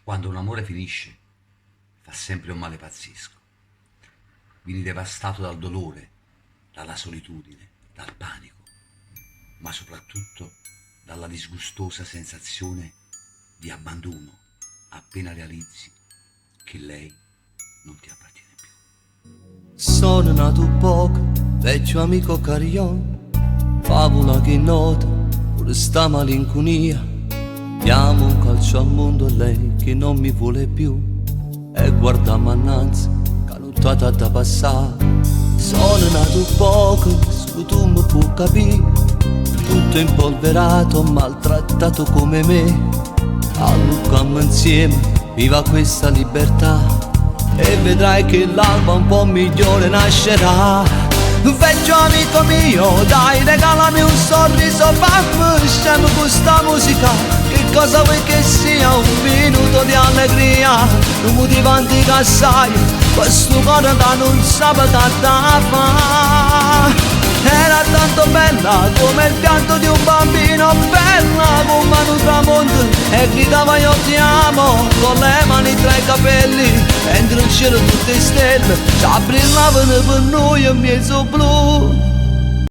Quando un amore finisce, fa sempre un male pazzesco. Vieni devastato dal dolore, dalla solitudine, dal panico, ma soprattutto dalla disgustosa sensazione di abbandono appena realizzi che lei non ti appartiene più. Sono nato poco, vecchio amico Carion, favola che nota pure sta malinconia. Diamo un calcio al mondo a lei che non mi vuole più e guardiamo annanzi, canuttata da passare. Sono nato poco, se tu mi puoi capire, tutto impolverato, maltrattato come me. Allucammo insieme, viva questa libertà, e vedrai che l'alba un po' migliore nascerà. Vecchio amico mio, dai, regalami un sorriso, fammi scemo con sta musica. Che cosa vuoi che sia un minuto di allegria? Non mi dimentichi assai, questo cuore da non sapeva da fa. Era tanto bella come il pianto di un bambino, bella come un tramonto, e gridava io ti amo con le mani tra i capelli. Entro in cielo tutte stelle, ci brillavano per noi in mezzo blu.